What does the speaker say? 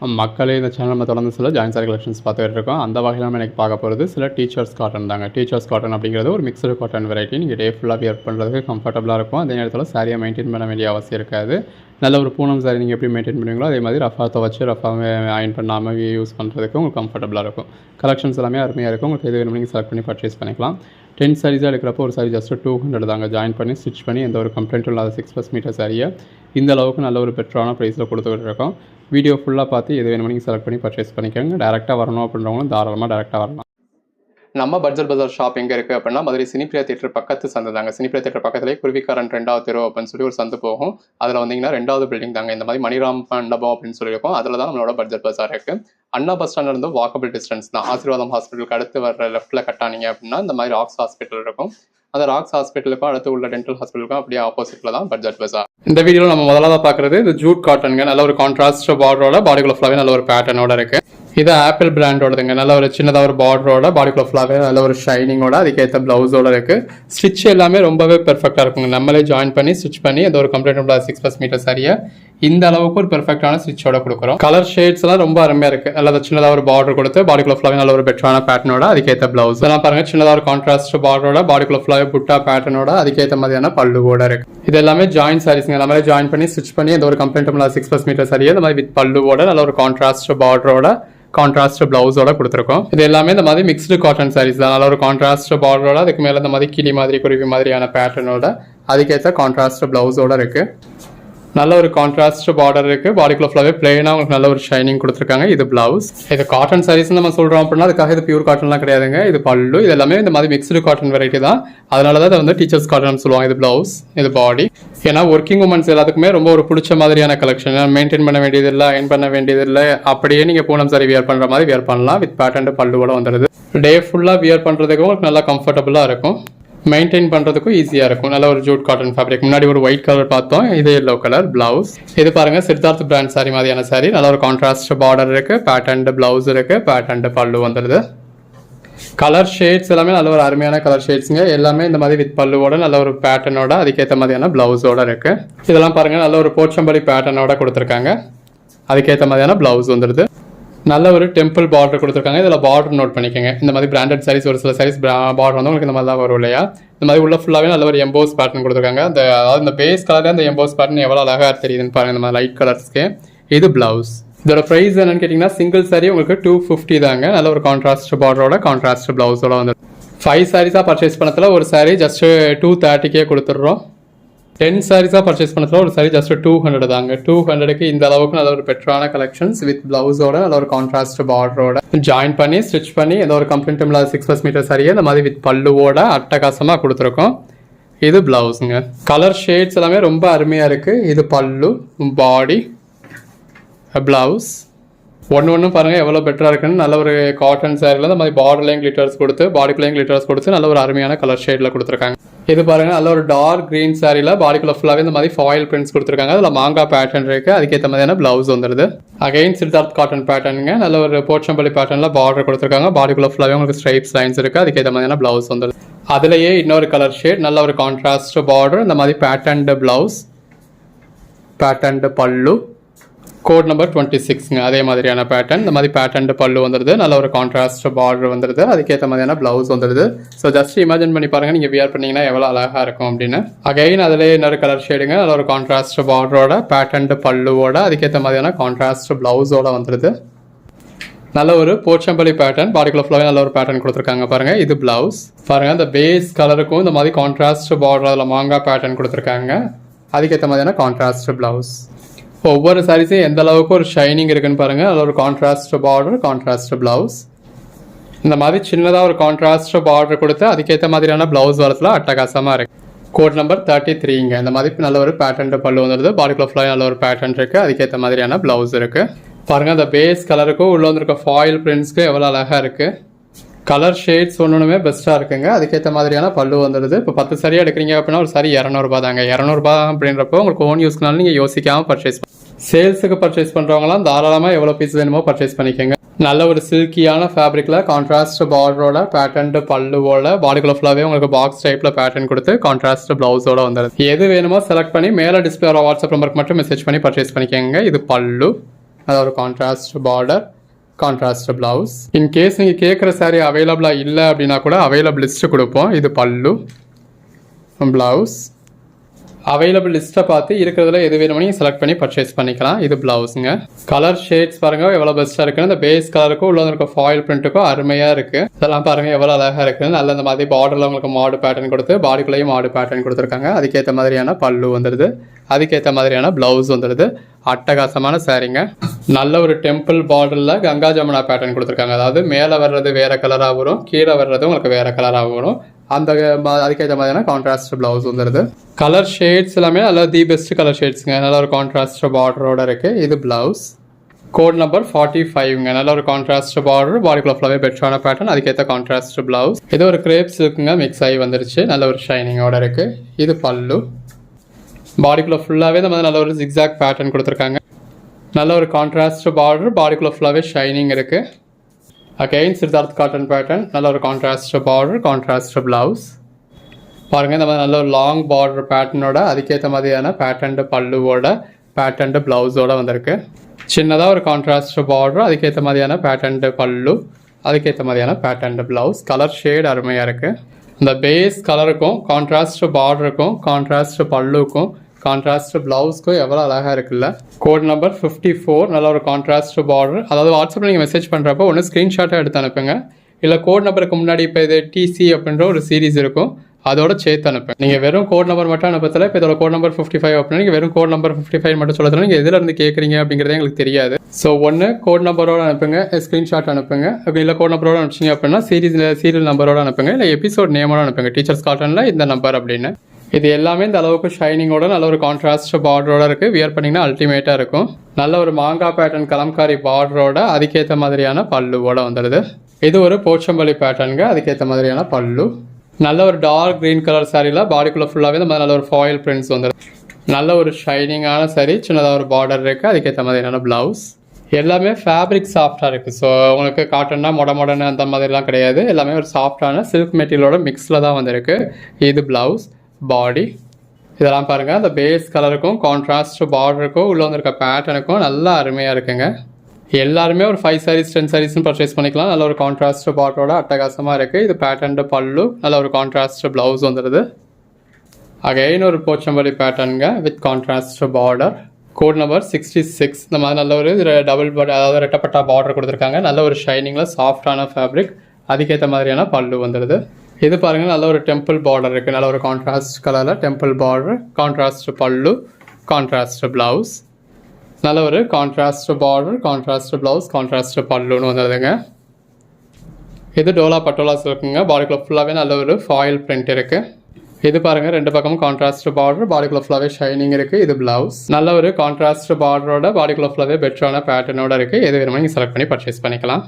மக்களே இந்த சேனல் நம்ம தொடர்ந்து சில ஜாயின் சாரி கலெக்ஷன்ஸ் பார்த்துட்டு இருக்கோம். அந்த வகையில் நம்ம எனக்கு பார்க்க போகிறது சில டீச்சர்ஸ் காட்டன் தாங்க. டீச்சர்ஸ் காட்டன் அப்படிங்கிறது ஒரு மிக்சடு காட்டன் வெரைட்டி. நீங்கள் டே ஃபுல்லாக வியர் பண்ணுறதுக்கு கம்ஃபர்டபுளாக இருக்கும். அதே நேரத்தில் சாரியை மெயின்டைன் பண்ண வேண்டிய அவசியம் இருக்காது. நல்ல ஒரு பூனம் சாரி நீங்கள் எப்படி மெயின்டைன் பண்ணுவீங்களோ அதே மாதிரி ரஃபாக துவச்சி ரஃபாக அயன் பண்ணாமல் யூஸ் பண்ணுறதுக்கு உங்களுக்கு கம்ஃபர்டபுளாக இருக்கும். கலெக்ஷன்ஸ் எல்லாமே அருமையாக இருக்கும். உங்களுக்கு எது வேணும் நீங்கள் செலக்ட் பண்ணி பர்ச்சேஸ் பண்ணிக்கலாம். 10 சாரீஸாக எடுக்கிறப்போ ஒரு சாரி ஜஸ்ட் 200 தாங்க. ஜாயின் பண்ணி ஸ்டிச் பண்ணி எந்த ஒரு கம்ப்ளைண்ட்டும் இல்லாத 6+ மீட்டர் சாரியை இந்த அளவுக்கு நல்ல ஒரு பெட்டரான ப்ரைஸில் கொடுத்துக்கிட்டு இருக்கோம். வீடியோ ஃபுல்லாக பார்த்து எது வேணும் நீங்கள் செலக்ட் பண்ணி பர்ச்சேஸ் பண்ணிக்கோங்க. டேரெக்டாக வரணும் அப்படின்றவங்களும் தாராளமாக டேரெக்டாக வரலாம். நம்ம பட்ஜெட் பஜார் ஷாப் எங்கே இருக்குது அப்படின்னா மதுரை சினிப்ரியா தியேட்டர் பக்கத்து சந்து தாங்க. சினிப்ரியா தியேட்டர் பக்கத்துலேயே குருவிக்காரன் 2வது தெரு அப்படின்னு சொல்லி ஒரு சந்து போகும். அதில் வந்தீங்கன்னா 2வது பில்டிங் தாங்க. இந்த மாதிரி மணிராம் மண்டபம் அப்படின்னு சொல்லியிருக்கோம். அதில் தான் நம்மளோட பட்ஜெட் பஜார் இருக்குது. அண்ணா பஸ் ஸ்டாண்ட் இருந்து வாக்கபிள் டிஸ்டன்ஸ் தான். ஆசீர்வாதம் ஹாஸ்பிட்டலுக்கு அடுத்து வர லெஃப்ட்டில் கட்டானீங்க அப்படின்னா இந்த மாதிரி ராக்ஸ் ஹாஸ்பிட்டல் இருக்கும். அந்த ராக்ஸ் ஹாஸ்பிட்டலுக்கும் அடுத்து உள்ள டென்டல் ஹாஸ்பிட்டலுக்கும் அப்படியே ஆப்போசிட்டில் தான் பட்ஜெட் பஜார். இந்த வீடியோவில் நம்ம முதலாக பார்க்குறது இது ஜூட் காட்டனுங்க. நல்ல ஒரு கான்ட்ராஸ்ட் பார்டரோட பாடிக்குள்ள ஃபுல்லாகவே நல்ல ஒரு பேட்டர்னோட இருக்குது. இது ஆப்பிள் பிராண்டோடதுங்க. நல்ல ஒரு சின்னதாக ஒரு பார்டரோட பாடிக்குள்ள ஃபுல்லாகவே நல்ல ஒரு ஷைனிங்கோட அதுக்கேற்ற ப்ளவுஸோட இருக்குது. ஸ்டிச் எல்லாமே ரொம்பவே பெர்ஃபெக்டாக இருக்குங்க. நம்மளே ஜாயின் பண்ணி ஸ்டிச் பண்ணி எந்த ஒரு கம்ப்ளைண்ட் 6+ மீட்டர் சரியா இந்த அளவுக்கு ஒரு பெர்ஃபெக்டான ஸ்டிச்சோட கொடுக்குறோம். கலர் ஷேட்ஸ் எல்லாம் ரொம்ப அருமையாக இருக்குது. நல்ல சின்னதாக ஒரு பார்டர் கொடுத்து பாடிக்குள்ள ஃபுல்லாகவே நல்ல ஒரு பெட்டரான பேட்டர்னோட அதுக்கேற்ற ப்ளவுஸ் எல்லாம் பாருங்க. சின்னதாக ஒரு கான்ட்ராஸ்ட் பார்டரோட பாடிக்குள்ள ஃபுல்லாகவே புட்டா பேட்டர்னோட அதுக்கேற்ற மாதிரியான பல்லுவோட இருக்கு. இது எல்லாமே ஜாயின் சாரீஸ்ங்க. நம்மளே ஜாயின் பண்ணி ஸ்டிச் பண்ணி எந்த ஒரு கம்ப்ளைண்ட் 6+ மீட்டர் சரியா இந்த மாதிரி வித் பல்லுவோட நல்ல ஒரு கான்ட்ராஸ்ட் பார்டரோட கான்ட்ராஸ்ட் பிளவுஸோட கொடுத்துருக்கோம். இது எல்லாமே இந்த மாதிரி மிக்ஸ்டு காட்டன் சாரீஸ் தான். நல்ல ஒரு கான்ட்ராஸ்ட் பார்டரோட அதுக்கு மேலே இந்த மாதிரி கிளி மாதிரி குருவி மாதிரியான பேட்டர்னோட அதுக்கேற்ற கான்ட்ராஸ்ட் பிளவுஸோட இருக்கு. நல்ல ஒரு கான்ட்ராஸ்ட் பார்டர் இருக்கு. பாடிக்குள்ள ஃபுல்லாகவே பிளெயினாக உங்களுக்கு நல்ல ஒரு ஷைனிங் கொடுத்துருக்காங்க. இது பிளவுஸ். இது காட்டன் சாரீஸ் நம்ம சொல்றோம் அப்படின்னா அதுக்காக இது பியூர் காட்டன்லாம் கிடையாதுங்க. இது பல்லு. இது எல்லாமே இந்த மாதிரி மிக்ஸ்டு காட்டன் வெரைட்டி தான். அதனால தான் வந்து டீச்சர்ஸ் காட்டன் சொல்லுவாங்க. இது பிளவுஸ், இது பாடி. ஏன்னா ஒர்க்கிங் உமன்ஸ் எல்லாத்துக்குமே ரொம்ப ஒரு பிடிச்ச மாதிரியான கலெக்ஷன். மெயின்டைன் பண்ண வேண்டியது இல்லை, அயன் பண்ண வேண்டியது இல்லை. அப்படியே நீங்கள் பூனம் சாரி வியர் பண்ணுற மாதிரி வியர் பண்ணலாம். வித் பேட்டர்ன் பல்லுவோட வந்துடுது. டே ஃபுல்லாக வியர் பண்ணுறதுக்கு உங்களுக்கு நல்லா கம்ஃபர்டபுளாக இருக்கும். மெயின்டைன் பண்ணுறதுக்கும் ஈஸியாக இருக்கும். நல்ல ஒரு ஜூட் காட்டன் ஃபேப்ரிக். முன்னாடி ஒரு ஒயிட் கலர் பார்த்தோம். இது எல்லோ கலர் பிளவுஸ். இது பாருங்க சித்தார்த் பிராண்ட் சாரி மாதிரியான சாரி. நல்ல ஒரு கான்ட்ராஸ்ட் பார்டர் இருக்கு. பேட்டர்ன் பிளவுஸ் இருக்கு. பேட்டர்ன் பல்லு வந்துடுது. கலர் ஷேட்ஸ் எல்லாமே நல்ல ஒரு அருமையான கலர் ஷேட்ஸுங்க. எல்லாமே இந்த மாதிரி வித் பல்லுவோட நல்ல ஒரு பேட்டர்னோட அதுக்கேற்ற மாதிரியான பிளவுஸோட இருக்கு. இதெல்லாம் பாருங்க நல்ல ஒரு போச்சம்பள்ளி பேட்டர்னோட கொடுத்துருக்காங்க. அதுக்கேற்ற மாதிரியான பிளவுஸ் வந்துடுது. நல்ல ஒரு டெம்பிள் பார்டர் கொடுத்துருக்காங்க. இதில் பார்டர் நோட் பண்ணிக்கோங்க. இந்த மாதிரி பிராண்டட் சாரீஸ் ஒரு சில சாரீஸ் பார்டர் வந்து உங்களுக்கு இந்த மாதிரி தான் வரும் இல்லையா. இந்த மாதிரி உள்ள ஃபுல்லாகவே நல்ல ஒரு எம்போஸ் பேட்டர்ன் கொடுத்துருக்காங்க. அதாவது இந்த பேஸ் கலரில் அந்த எம்போஸ் பேட்டர்ன் எவ்வளோ அழகாக தெரியுதுன்னு பாருங்கள். இந்த மாதிரி லைட் கலர்ஸ்க்கு. இது பிளவுஸ். இதோட ப்ரைஸ் என்னன்னு கேட்டிங்கன்னா சிங்கிள் சாரி உங்களுக்கு 250 தாங்க. நல்ல ஒரு கான்ட்ராஸ்ட் பார்டரோட கான்ட்ராஸ்ட் பிளவுஸோட வந்து 5 சாரீஸாக பர்ச்சேஸ் பண்ணதில் ஒரு சாரி ஜஸ்ட் 230 கொடுத்துட்றோம். 10 சாரீஸாக பர்ச்சேஸ் பண்ணதில் ஒரு சாரி ஜஸ்ட் 200 தாங்க. 200க்கு இந்த அளவுக்கு நல்ல ஒரு பெட்டரான கலெக்ஷன்ஸ் வித் பிளவுஸோட நல்ல ஒரு கான்ட்ராஸ்ட் பார்டரோட ஜாயின் பண்ணி ஸ்டிச் பண்ணி எந்த ஒரு கம்ப்ளைண்ட்டும் இல்லாத 6+ மீட்டர் சாரியை இந்த மாதிரி வித் பல்லுவோட அட்டகாசமாக கொடுத்துருக்கோம். இது பிளவுஸுங்க. கலர் ஷேட்ஸ் எல்லாமே ரொம்ப அருமையாக இருக்குது. இது பல்லு, பாடி, பிளவுஸ். ஒன்றும் பாருங்கள் எவ்வளோ பெட்டராக இருக்குன்னு. நல்ல ஒரு காட்டன் சாரியில் இந்த மாதிரி பார்டர்லையும் கிளிட்டர்ஸ் கொடுத்து பாடிக்குள்ளேயும் கிளிட்டர்ஸ் கொடுத்து நல்ல ஒரு அருமையான கலர் ஷேடில் கொடுத்துருக்காங்க. இது பாருங்கள் நல்ல ஒரு டார்க் க்ரீன் சாரியில் பாடிக்குள்ள ஃபுல்லாகவே இந்த மாதிரி ஃபாயில் பிரிண்ட்ஸ் கொடுத்துருக்காங்க. அதில் மாங்காய் பேட்டர்ன் இருக்குது. அதுக்கேற்ற மாதிரியான பிளவுஸ் வந்துடுது. அகைன் சித்தார்த் காட்டன் பேட்டர்னுங்க. நல்ல ஒரு போச்சம்பள்ளி பேட்டர்னில் பார்டர் கொடுத்துருக்காங்க. பாடிக்குள்ள ஃபுல்லாகவே உங்களுக்கு ஸ்ட்ரைப்ஸ் லைன்ஸ் இருக்குது. அதுக்கேற்ற மாதிரியான பிளவுஸ் வந்துடுது. அதுலேயே இன்னொரு கலர் ஷேட் நல்ல ஒரு கான்ட்ராஸ்ட் பார்டர் இந்த மாதிரி பேட்டர்ன்டு பிளவுஸ், பேட்டர்ன்டு பல்லு, கோட் நம்பர் 26ங்க. அதே மாதிரியான பேட்டர்ன் இந்த மாதிரி பேட்டர்ன் பல்லு வந்துடுது. நல்ல ஒரு கான்ட்ராஸ்ட் பார்டர் வந்துடுது. அதுக்கேற்ற மாதிரியான பிளவுஸ் வந்துடுது. ஸோ ஜஸ்ட் இமேஜின் பண்ணி பாருங்கள் நீங்கள் வியர் பண்ணிங்கன்னா எவ்வளோ அழகாக இருக்கும் அப்படின்னு. அகைன் அதிலே இன்னொரு கலர் ஷேடுங்க. நல்ல ஒரு கான்ட்ராஸ்ட் பார்டரோட பேட்டர்ன் பல்லுவோட அதுக்கேற்ற மாதிரியான கான்ட்ராஸ்ட் பிளவுஸோட வந்துடுது. நல்ல ஒரு போச்சம்பள்ளி பேட்டர்ன் பாடிக்குள்ள ஃபுல்லாகவே நல்ல ஒரு பேட்டர்ன் கொடுத்துருக்காங்க பாருங்கள். இது பிளவுஸ். பாருங்கள் இந்த பேஸ் கலருக்கும் இந்த மாதிரி கான்ட்ராஸ்ட் பார்டர் அதில் மாங்காய் பேட்டர்ன் கொடுத்துருக்காங்க. அதுக்கேற்ற மாதிரியான கான்ட்ராஸ்ட் பிளவுஸ். ஒவ்வொரு சாரீஸும் எந்த அளவுக்கு ஒரு ஷைனிங் இருக்குன்னு பாருங்கள். அதில் ஒரு கான்ட்ராஸ்ட் பார்டர், கான்ட்ராஸ்ட் பிளவுஸ். இந்த மாதிரி சின்னதாக ஒரு கான்ட்ராஸ்ட் பார்டர் கொடுத்து அதுக்கேற்ற மாதிரியான பிளவுஸ் வரத்துல அட்டகாசமாக இருக்குது. கோட் நம்பர் 33ங்க. இந்த மாதிரி நல்ல ஒரு பேட்டர்ன் பல்லு வந்துடுது. பாடிக்குள்ள ஃபுல்லாக நல்ல ஒரு பேட்டர்ன் இருக்குது. அதுக்கேற்ற மாதிரியான பிளவுஸ் இருக்குது. பாருங்கள் அந்த பேஸ் கலருக்கும் உள்ளே வந்துருக்க ஃபாயில் பிரிண்ட்ஸ்க்கு எவ்வளோ அழகாக இருக்குது. கலர் ஷேட்ஸ் ஒன்றுமே பெஸ்ட்டாக இருக்குங்க. அதுக்கேற்ற மாதிரியான பல்லு வந்துடுது. இப்போ 10 சாரி எடுக்கிறீங்க அப்படின்னா ஒரு சாரி 200 தாங்க. 200 அப்படின்றப்போ உங்களுக்கு ஓன் யூஸ்க்குனாலும் நீங்கள் யோசிக்காமல் பர்ச்சேஸ் சேல்ஸுக்கு பர்ச்சேஸ் பண்ணுறவங்களாம் தாராளமாக எவ்வளோ பீஸ் வேணுமோ பர்ச்சேஸ் பண்ணிக்கோங்க. நல்ல ஒரு சில்கியான ஃபேப்ரிக்கில் கான்ட்ராஸ்ட் பார்டரோட பேட்டர்ன் பல்லுவோட பாடிக்குள்ள ஃபுல்லாகவே உங்களுக்கு பாக்ஸ் டைப்பில் பேட்டர்ன் கொடுத்து கான்ட்ராஸ்ட் பிளவுஸோட வந்துடுது. எது வேணுமோ செலக்ட் பண்ணி மேலே டிஸ்பிளே வாட்ஸ்அப் நம்பருக்கு மட்டும் மெசேஜ் பண்ணி பர்ச்சேஸ் பண்ணிக்கோங்க. இது பல்லு, அதாவது ஒரு contrast border, contrast blouse. In case நீங்கள் கேட்குற சாரீ அவைலபிளாக இல்லை அப்படின்னா கூட அவைலபிள் லிஸ்ட்டு கொடுப்போம். இது பல்லு, ப்ளவுஸ். அவைலபிள் லிஸ்ட்டை பார்த்து இருக்கிறதுல எது வேணுமோ நீங்கள் செலக்ட் பண்ணி பர்ச்சேஸ் பண்ணிக்கலாம். இது ப்ளவுஸுங்க. கலர் ஷேட்ஸ் பாருங்கள் எவ்வளோ பெஸ்ட்டாக இருக்குன்னு. இந்த பேஸ் கலருக்கும் உள்ள இருக்க ஃபாயில் பிரிண்ட்டுக்கும் அருமையாக இருக்குது. இதெல்லாம் பாருங்கள் எவ்வளோ அழகாக இருக்குன்னு. நல்ல இந்த மாதிரி பார்டரில் உங்களுக்கு மாடு பேட்டர்ன் கொடுத்து பாடிக்குள்ளேயும் மாடு பேட்டர்ன் கொடுத்துருக்காங்க. அதுக்கேற்ற மாதிரியான பல்லு வந்துடுது, அதுக்கேற்ற மாதிரியான ப்ளவுஸ் வந்துடுது. அட்டகாசமான சாரீங்க. நல்ல ஒரு டெம்பிள் பார்டரில் கங்கா ஜமுனா பேட்டர்ன் கொடுத்துருக்காங்க. அதாவது மேலே வர்றது வேறு கலராக வரும், கீழே வர்றது உங்களுக்கு வேறு கலராக வரும். அந்த அதுக்கேற்ற மாதிரியான கான்ட்ராஸ்ட் ப்ளவுஸ் வந்துடுது. கலர் ஷேட்ஸ் எல்லாமே நல்லா தி பெஸ்ட் கலர் ஷேட்ஸுங்க. நல்ல ஒரு கான்ட்ராஸ்ட் பார்டரோட இருக்குது. இது ப்ளவுஸ். Code number 45ங்க. நல்ல ஒரு கான்ட்ராஸ்ட் பார்டர், பாடிக்குள்ள ஃபுல்லாகவே பெட்ரான பேட்டர்ன், அதுக்கேற்ற கான்ட்ராஸ்ட் ப்ளவுஸ். இது ஒரு கிரேப்ஸ் இருக்குங்க, மிக்ஸ் ஆகி வந்துருச்சு. நல்ல ஒரு ஷைனிங்கோட இருக்குது. இது பல்லு. பாடிக்குள்ள ஃபுல்லாகவே இந்த மாதிரி நல்ல ஒரு ஜிக்ஸாக் பேட்டர்ன் கொடுத்துருக்காங்க. நல்ல ஒரு கான்ட்ராஸ்ட் பார்டர், பாடிக்குள்ள ஃபுல்லாகவே ஷைனிங் இருக்குது. அகைன் சித்தார்த் காட்டன் பேட்டர்ன், நல்ல ஒரு கான்ட்ராஸ்ட் பார்டர், கான்ட்ராஸ்ட் ப்ளவுஸ். பாருங்கள் இந்த மாதிரி நல்ல ஒரு லாங் பார்டர் பேட்டர்னோட அதுக்கேற்ற மாதிரியான பேட்டர்ன்டு பல்லுவோட பேட்டர்ன்டு ப்ளவுஸோட வந்திருக்கு. சின்னதாக ஒரு கான்ட்ராஸ்ட் பார்டர், அதுக்கேற்ற மாதிரியான பேட்டர்ன்டு பல்லு, அதுக்கேற்ற மாதிரியான பேட்டர்ன்டு ப்ளவுஸ். கலர் ஷேட் அருமையாக இருக்குது. இந்த பேஸ் கலருக்கும் கான்ட்ராஸ்ட் பார்டருக்கும் கான்ட்ராஸ்ட் பல்லுக்கும் கான்ட்ராஸ்ட் ப்ளவுஸ்க்கும் எவ்வளோ அழகாக இருக்குல்ல. Code number 54. நல்ல ஒரு கான்ட்ராஸ்ட் பார்டர். அதாவது வாட்ஸ்அப்பில் நீங்கள் மெசேஜ் பண்ணுறப்போ ஒன்று ஸ்க்ரீன்ஷாட்டாக எடுத்து அனுப்புங்க, இல்லை கோட் நம்பருக்கு முன்னாடி இப்போ இது டிசி அப்படின்ற ஒரு சீரீஸ் இருக்கும், அதோட சேர்த்து அனுப்புங்க. நீங்கள் வெறும் கோட் நம்பர் மட்டும் அனுப்பத்தில் இப்போ இதோட கோட் நம்பர் 55 அப்படின்னா நீங்கள் வெறும் கோட் நம்பர் 55 மட்டும் சொல்லத்தில் நீங்கள் எதில் இருந்து கேட்குறீங்க அப்படிங்கிறதே எங்களுக்கு தெரியாது. ஸோ ஒன்று கோட் நம்பரோட அனுப்புங்க, ஸ்க்ரீன்ஷாட் அனுப்புங்க. அப்படி இல்லை கோட் நம்பரோட அனுப்பிச்சிங்க அப்படின்னா சீரியல் நம்பரோட அனுப்புங்க, இல்லை எபிசோட் நேமோட அனுப்புங்க. டீச்சர்ஸ் காட்டனில் இந்த நம்பர் அப்படின்னு. இது எல்லாமே இந்த அளவுக்கு ஷைனிங்கோட நல்ல ஒரு கான்ட்ராஸ்ட் பார்டரோட இருக்குது. வியர் பண்ணிங்கன்னா அல்டிமேட்டாக இருக்கும். நல்ல ஒரு மாங்காய் பேட்டர்ன் கலம்காரி பார்டரோட அதுக்கேற்ற மாதிரியான பல்லுவோட வந்துடுது. இது ஒரு போச்சம்பள்ளி பேட்டர்னுங்க, அதுக்கேற்ற மாதிரியான பல்லு. நல்ல ஒரு டார்க் க்ரீன் கலர் சாரியில் பாடிக்குள்ளே ஃபுல்லாகவே இந்த மாதிரி நல்ல ஒரு ஃபாயில் பிரிண்ட்ஸ் வந்துடுது. நல்ல ஒரு ஷைனிங்கான சாரி, சின்னதாக ஒரு பார்டர் இருக்குது, அதுக்கேற்ற மாதிரியான ப்ளவுஸ். எல்லாமே ஃபேப்ரிக் சாஃப்டாக இருக்குது. ஸோ உங்களுக்கு காட்டன்னா மொடன்னு அந்த மாதிரிலாம் கிடையாது. எல்லாமே ஒரு சாஃப்டான சில்க் மெட்டீரியலோட மிக்ஸில் தான் வந்திருக்கு. இது ப்ளவுஸ், பாடி. இதெல்லாம் பாருங்கள் அந்த பேஸ் கலருக்கும் கான்ட்ராஸ்ட் பார்டருக்கும் உள்ளே வந்திருக்க பேட்டர்னுக்கும் நல்லா அருமையாக இருக்குங்க. எல்லாருமே ஒரு 5 sarees 10 sareesனு பர்ச்சேஸ் பண்ணிக்கலாம். நல்ல ஒரு கான்ட்ராஸ்ட் பார்டரோட அட்டகாசமாக இருக்குது. இது பேட்டர்ன்டு பல்லு, நல்ல ஒரு கான்ட்ராஸ்ட் ப்ளவுஸ் வந்துடுது. அகைன் ஒரு போச்சம்பள்ளி பேட்டர்னுங்க with contrast border. Code number 66. இந்த மாதிரி நல்ல ஒரு டபுள் அதாவது ரெட்டப்பட்டா பார்டர் கொடுத்துருக்காங்க. நல்ல ஒரு ஷைனிங்கில் சாஃப்டான ஃபேப்ரிக், அதுக்கேற்ற மாதிரியான பல்லு வந்துடுது. இது பாருங்கள் நல்ல ஒரு டெம்பிள் பார்டர் இருக்குது. நல்ல ஒரு கான்ட்ராஸ்ட் கலரில் temple border, contrast pallu, contrast blouse. நல்ல ஒரு contrast border, contrast blouse, contrast பல்லுன்னு வந்துடுதுங்க. இது டோலா பட்டோலா இருக்குங்க. பாடிக்குள்ள ஃபுல்லாகவே நல்ல ஒரு ஃபாயில் பிரிண்ட் இருக்குது. இது பாருங்கள் ரெண்டு பக்கமும் கான்ட்ராஸ்ட் பார்டர், பாடிக்குள்ள ஃபுல்லாகவே ஷைனிங் இருக்குது. இது ப்ளவுஸ். நல்ல ஒரு கான்ட்ராஸ்ட் பார்டரோட பாடிக்குள்ள ஃபுல்லாகவே பெட்டரான பேட்டர்னோட இருக்குது. எது வேணுமோ நீங்கள் செலக்ட் பண்ணி பர்ச்சேஸ் பண்ணிக்கலாம்.